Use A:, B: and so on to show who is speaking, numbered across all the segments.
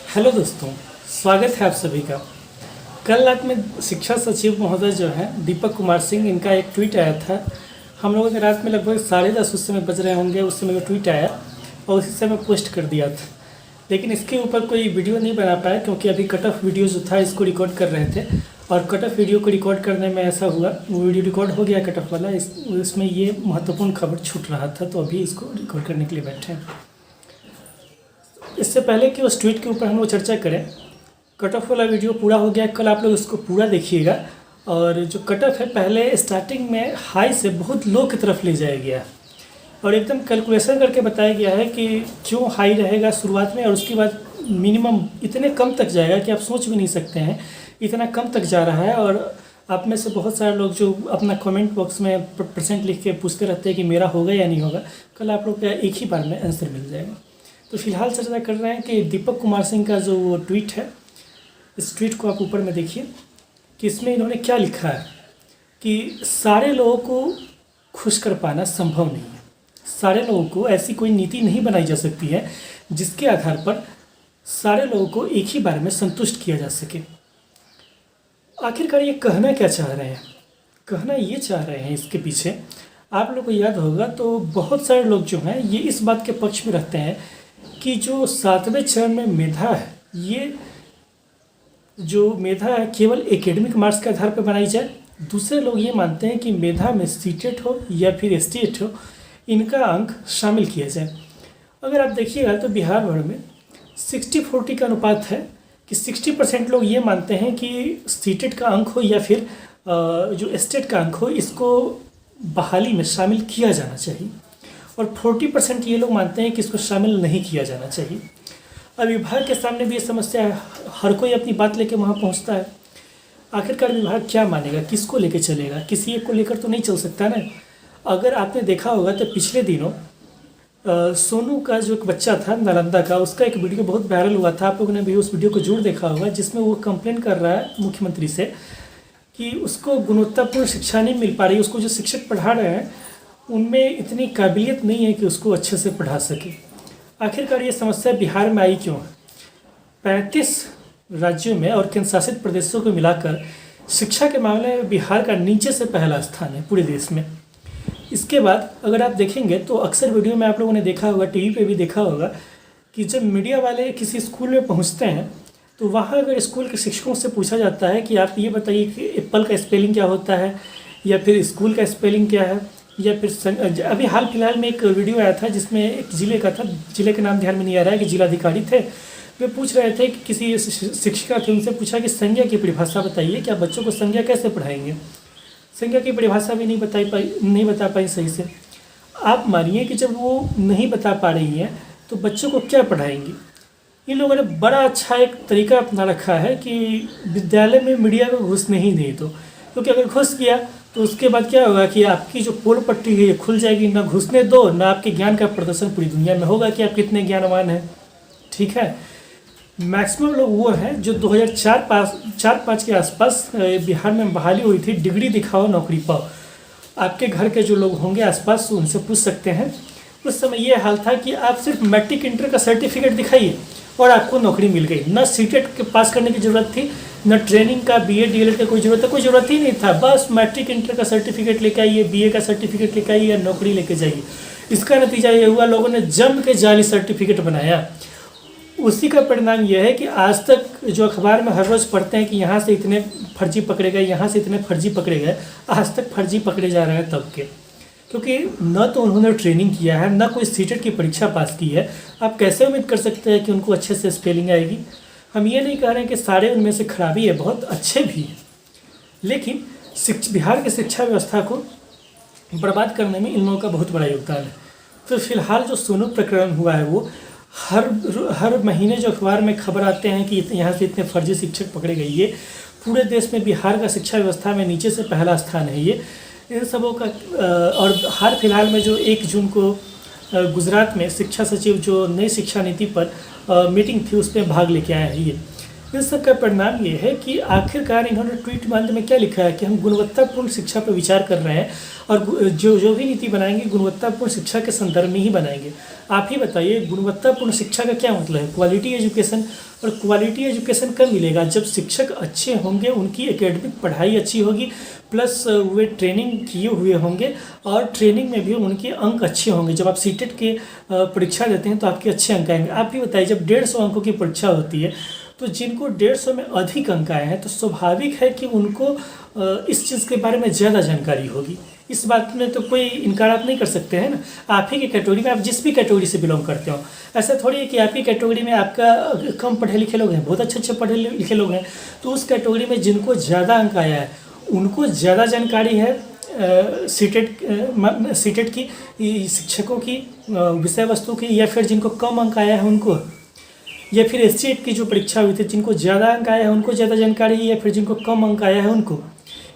A: Hello दोस्तों, स्वागत है आप सभी का। कल रात में शिक्षा सचिव महोदय जो हैं दीपक कुमार सिंह, इनका एक ट्वीट आया था। हम लोगों के रात में लगभग 10:30 उस समय बज रहे होंगे, उस समय वो ट्वीट आया और उसी समय पोस्ट कर दिया था। लेकिन इसके ऊपर कोई वीडियो नहीं बना पाया क्योंकि अभी कट ऑफ वीडियो जो था इसको रिकॉर्ड कर रहे थे और कट ऑफ वीडियो को रिकॉर्ड करने में ऐसा हुआ, वो वीडियो रिकॉर्ड हो गया कट ऑफ वाला, इसमें ये महत्वपूर्ण खबर छूट रहा था, तो अभी इसको रिकॉर्ड करने के लिए बैठे हैं। इससे पहले कि उस ट्वीट के ऊपर हम लोग चर्चा करें, कट ऑफ वाला वीडियो पूरा हो गया, कल आप लोग उसको पूरा देखिएगा। और जो कट ऑफ है पहले स्टार्टिंग में हाई से बहुत लो की तरफ ले जाया गया और एकदम कैलकुलेशन करके बताया गया है कि क्यों हाई रहेगा शुरुआत में और उसके बाद मिनिमम इतने कम तक जाएगा कि आप सोच भी नहीं सकते हैं, इतना कम तक जा रहा है। और आप में से बहुत सारे लोग जो अपना कमेंट बॉक्स में % लिख के पूछते रहते हैं कि मेरा होगा या नहीं होगा, कल आप लोग का एक ही बार में आंसर मिल जाएगा। तो फिलहाल चर्चा कर रहे हैं कि दीपक कुमार सिंह का जो वो ट्वीट है, इस ट्वीट को आप ऊपर में देखिए कि इसमें इन्होंने क्या लिखा है कि सारे लोगों को खुश कर पाना संभव नहीं है। सारे लोगों को ऐसी कोई नीति नहीं बनाई जा सकती है जिसके आधार पर सारे लोगों को एक ही बार में संतुष्ट किया जा सके। आखिरकार ये कहना क्या चाह रहे हैं? कहना ये चाह रहे हैं इसके पीछे, आप लोग को याद होगा तो बहुत सारे लोग जो हैं ये इस बात के पक्ष में रहते हैं कि जो 7वें चरण में मेधा है, ये जो मेधा है केवल एकेडमिक मार्क्स के आधार पर बनाई जाए। दूसरे लोग ये मानते हैं कि मेधा में सीटेट हो या फिर स्टेट हो, इनका अंक शामिल किया जाए। अगर आप देखिएगा तो बिहार भर में 60-40 का अनुपात है कि 60% लोग ये मानते हैं कि सीटेट का अंक हो या फिर जो स्टेट का अंक हो, इसको बहाली में शामिल किया जाना चाहिए और 40% ये लोग मानते हैं कि इसको शामिल नहीं किया जाना चाहिए। अब विभाग के सामने भी ये समस्या है, हर कोई अपनी बात लेके वहाँ पहुँचता है। आखिरकार विभाग क्या मानेगा, किसको लेके चलेगा? किसी एक को लेकर तो नहीं चल सकता ना। अगर आपने देखा होगा तो पिछले दिनों सोनू का जो एक बच्चा था नालंदा का, उसका एक वीडियो बहुत वायरल हुआ था, आप लोगों ने भी उस वीडियो को जरूर देखा होगा, जिसमें वो कंप्लेन कर रहा है मुख्यमंत्री से कि उसको गुणवत्तापूर्ण शिक्षा नहीं मिल पा रही। उसको जो शिक्षक पढ़ा रहे हैं उनमें इतनी काबिलियत नहीं है कि उसको अच्छे से पढ़ा सके। आखिरकार ये समस्या बिहार में आई क्यों है? 35 राज्यों में और केंद्र शासित प्रदेशों को मिलाकर शिक्षा के मामले में बिहार का नीचे से पहला स्थान है पूरे देश में। इसके बाद अगर आप देखेंगे तो अक्सर वीडियो में आप लोगों ने देखा होगा, टीवी पे भी देखा होगा कि जब मीडिया वाले किसी स्कूल में पहुंचते हैं तो वहाँ अगर स्कूल के शिक्षकों से पूछा जाता है कि आप ये बताइए कि एप्पल का स्पेलिंग क्या होता है या फिर स्कूल का स्पेलिंग क्या है, या फिर अभी हाल फिलहाल में एक वीडियो आया था जिसमें एक ज़िले का था, ज़िले के नाम ध्यान में नहीं आ रहा है, कि जिलाधिकारी थे, वे पूछ रहे थे कि किसी शिक्षिका थे, उनसे पूछा कि संज्ञा की परिभाषा बताइए कि आप बच्चों को संज्ञा कैसे पढ़ाएंगे। संज्ञा की परिभाषा भी नहीं बता पाई सही से। आप मानिए कि जब वो नहीं बता पा रही हैं तो बच्चों को क्या पढ़ाएंगी? इन लोगों ने बड़ा अच्छा एक तरीका अपना रखा है कि विद्यालय में मीडिया को घुसने ही नहीं दो, क्योंकि अगर घुस गया तो उसके बाद क्या होगा कि आपकी जो पोल पट्टी है ये खुल जाएगी। ना घुसने दो, ना आपके ज्ञान का प्रदर्शन पूरी दुनिया में होगा कि आप कितने ज्ञानवान हैं। ठीक है, मैक्सिमम लोग वो हैं जो 2004-5 के आसपास बिहार में बहाली हुई थी, डिग्री दिखाओ नौकरी पाओ। आपके घर के जो लोग होंगे आसपास उनसे पूछ सकते हैं। उस समय ये हाल था कि आप सिर्फ मैट्रिक इंटर का सर्टिफिकेट दिखाइए और आपको नौकरी मिल गई। न सीटेट के पास करने की ज़रूरत थी, न ट्रेनिंग का BA DLED का कोई ज़रूरत ही नहीं था। बस मैट्रिक इंटर का सर्टिफिकेट लेके आइए, BA का सर्टिफिकेट लेके आइए, नौकरी लेके जाइए। इसका नतीजा ये हुआ, लोगों ने जम के जाली सर्टिफिकेट बनाया। उसी का परिणाम यह है कि आज तक जो अखबार में हर रोज़ पढ़ते हैं कि यहाँ से इतने फर्जी पकड़े गए, यहाँ से इतने फर्जी पकड़े गए, आज तक फर्जी पकड़े जा रहे हैं तब के, क्योंकि न तो उन्होंने ट्रेनिंग किया है, न कोई सीटेट की परीक्षा पास की है। आप कैसे उम्मीद कर सकते हैं कि उनको अच्छे से स्पेलिंग आएगी? हम ये नहीं कह रहे हैं कि सारे उनमें से खराबी है, बहुत अच्छे भी हैं, लेकिन बिहार की शिक्षा व्यवस्था को बर्बाद करने में इन लोगों का बहुत बड़ा योगदान है। तो फिलहाल जो सोनू प्रकरण हुआ है वो हर महीने जो अखबार में खबर आते हैं कि यहाँ से इतने फर्जी शिक्षक पकड़े गए, ये पूरे देश में बिहार का शिक्षा व्यवस्था में नीचे से पहला स्थान है ये। इन सबों का और हाल फिलहाल में जो 1 जून को गुजरात में शिक्षा सचिव जो नई शिक्षा नीति पर मीटिंग थी, उस पर भाग लेके आया है ये। इस सब का परिणाम ये है कि आखिरकार इन्होंने ट्वीट में अंत में क्या लिखा है कि हम गुणवत्तापूर्ण शिक्षा पर विचार कर रहे हैं और जो भी नीति बनाएंगे गुणवत्तापूर्ण शिक्षा के संदर्भ में ही बनाएंगे। आप ही बताइए गुणवत्तापूर्ण शिक्षा का क्या मतलब है? Quality education. और क्वालिटी एजुकेशन कब मिलेगा? जब शिक्षक अच्छे होंगे, उनकी एकेडमिक पढ़ाई अच्छी होगी, प्लस वे ट्रेनिंग किए हुए होंगे और ट्रेनिंग में भी उनके अंक अच्छे होंगे। जब आप सीटेट की परीक्षा देते हैं तो आपके अच्छे अंक आएंगे। आप भी बताइए जब 150 अंकों की परीक्षा होती है तो जिनको 150 में अधिक अंक आए हैं तो स्वाभाविक है कि उनको इस चीज़ के बारे में ज़्यादा जानकारी होगी। इस बात में तो कोई इनकार आप नहीं कर सकते हैं ना। आप ही की कैटेगरी में, आप जिस भी कैटेगरी से बिलोंग करते हो, ऐसा थोड़ी है कि आपकी कैटेगरी में आपका कम पढ़े लिखे लोग हैं, बहुत अच्छे पढ़े लिखे लोग हैं, तो उस कैटेगरी में जिनको ज़्यादा अंक आया है उनको ज़्यादा जानकारी है सीटेट की, शिक्षकों की, विषय वस्तु की, या फिर जिनको कम अंक आया है उनको, या फिर एसटीएट की जो परीक्षा हुई थी जिनको ज़्यादा अंक आया है उनको ज़्यादा जानकारी है, या फिर जिनको कम अंक आया है उनको।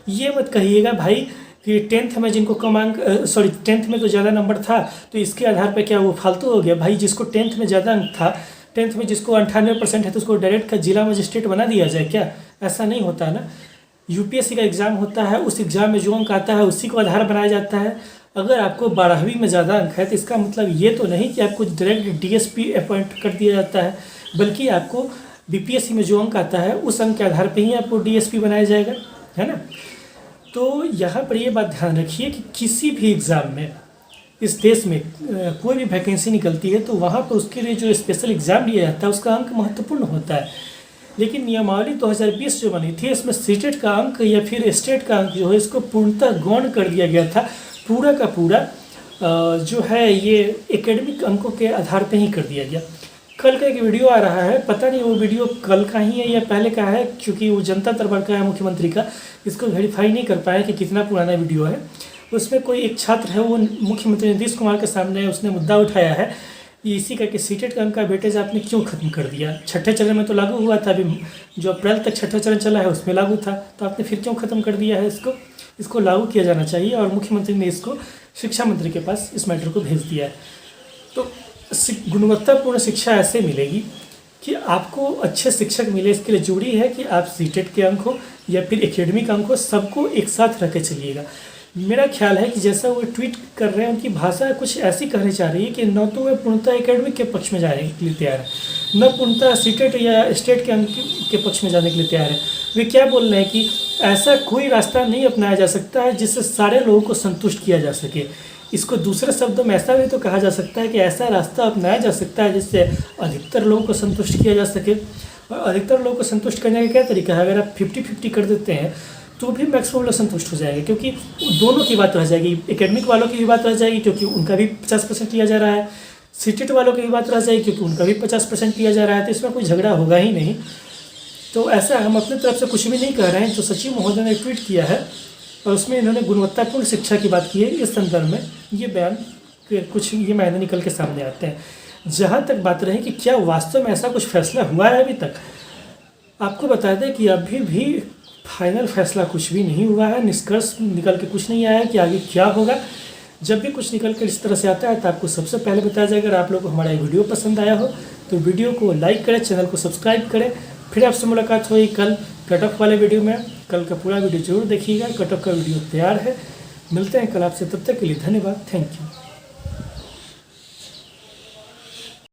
A: ये मत कहिएगा भाई कि 10th में जिनको कम अंक 10th में तो ज़्यादा नंबर था तो इसके आधार पर क्या वो फालतू हो गया? भाई जिसको 10th में ज़्यादा अंक था, 10th में जिसको 98% है तो उसको डायरेक्ट का जिला मजिस्ट्रेट बना दिया जाए क्या? ऐसा नहीं होता ना। यूपीएससी का एग्ज़ाम होता है, उस एग्ज़ाम में जो अंक आता है उसी को आधार बनाया जाता है। अगर आपको 12वीं में ज़्यादा अंक है तो इसका मतलब ये तो नहीं कि आपको डायरेक्ट डीएसपी अपॉइंट कर दिया जाता है, बल्कि आपको बीपीएससी में जो अंक आता है उस अंक के आधार पर ही आपको डीएसपी बनाया जाएगा, है ना। तो यहाँ पर ये बात ध्यान रखिए कि किसी भी एग्ज़ाम में इस देश में कोई भी वैकेंसी निकलती है तो वहाँ पर उसके लिए जो स्पेशल एग्ज़ाम लिया जाता है उसका अंक महत्वपूर्ण होता है। लेकिन नियमावली 2020 जो बनी थी इसमें सीटेट का अंक या फिर स्टेट का अंक जो है इसको पूर्णतः गौण कर दिया गया था। पूरा का पूरा जो है ये एकेडमिक अंकों के आधार पे ही कर दिया गया। कल का एक वीडियो आ रहा है, पता नहीं वो वीडियो कल का ही है या पहले का है, क्योंकि वो जनता दरबार का है मुख्यमंत्री का, इसको वेरीफाई नहीं कर पाया कि कितना पुराना वीडियो है। उसमें कोई एक छात्र है वो मुख्यमंत्री नीतीश कुमार के सामने उसने मुद्दा उठाया है इसी का कि सीटेट का अंक का वेटेज आपने क्यों खत्म कर दिया? छठे चरण में तो लागू हुआ था, अभी जो अप्रैल तक छठा चरण चला है उसमें लागू था, तो आपने फिर क्यों खत्म कर दिया है? इसको लागू किया जाना चाहिए और मुख्यमंत्री ने इसको शिक्षा मंत्री के पास इस मैटर को भेज दिया है। तो गुणवत्तापूर्ण शिक्षा ऐसे मिलेगी कि आपको अच्छे शिक्षक मिले, इसके लिए जरूरी है कि आप सीटेट के अंक हो या फिर एकेडमिक अंक हो, सबको एक साथ रख के चलिएगा। मेरा ख्याल है कि जैसा वो ट्वीट कर रहे हैं उनकी भाषा कुछ ऐसी कहनी चाह रही है कि न तो वे पूर्णतः एकेडमिक के पक्ष में जाने के लिए तैयार है, न पूर्णतः सीटेट या स्टेट के अंक के पक्ष में जाने के लिए तैयार है। वे क्या बोल रहे हैं कि ऐसा कोई रास्ता नहीं अपनाया जा सकता है जिससे सारे लोगों को संतुष्ट किया जा सके। इसको दूसरे शब्दों में ऐसा भी तो कहा जा सकता है कि ऐसा रास्ता अपनाया जा सकता है जिससे अधिकतर लोगों को संतुष्ट किया जा सके। और अधिकतर लोगों को संतुष्ट करने का क्या तरीका है? अगर आप 50-50 कर देते हैं तो भी मैक्सिमम लोग संतुष्ट हो जाएंगे, क्योंकि दोनों की बात रह जाएगी। एकेडमिक वालों की भी बात रह जाएगी क्योंकि उनका भी 50% लिया जा रहा है, सीटेट वालों की भी बात रह जाएगी क्योंकि उनका भी 50% लिया जा रहा है, तो इसमें कोई झगड़ा होगा ही नहीं। तो ऐसा हम अपनी तरफ से कुछ भी नहीं कह रहे हैं। जो सचिव महोदय ने ट्वीट किया है और उसमें इन्होंने गुणवत्तापूर्ण शिक्षा की बात की है, इस संदर्भ में ये बयान के कुछ ये मायने निकल के सामने आते हैं। जहाँ तक बात रही कि क्या वास्तव में ऐसा कुछ फैसला हुआ है, अभी तक आपको बता दें कि अभी भी फाइनल फैसला कुछ भी नहीं हुआ है, निष्कर्ष निकल के कुछ नहीं आया है कि आगे क्या होगा। जब भी कुछ निकल कर इस तरह से आता है तो आपको सबसे पहले बताया जाएगा। अगर आप लोगों को हमारा ये वीडियो पसंद आया हो तो वीडियो को लाइक करें, चैनल को सब्सक्राइब करें। फिर आपसे मुलाकात होगी कल कट ऑफ वाले वीडियो में। कल का पूरा वीडियो जरूर देखिएगा, कट ऑफ का वीडियो तैयार है। मिलते हैं कल आपसे, तब तक के लिए धन्यवाद, थैंक यू।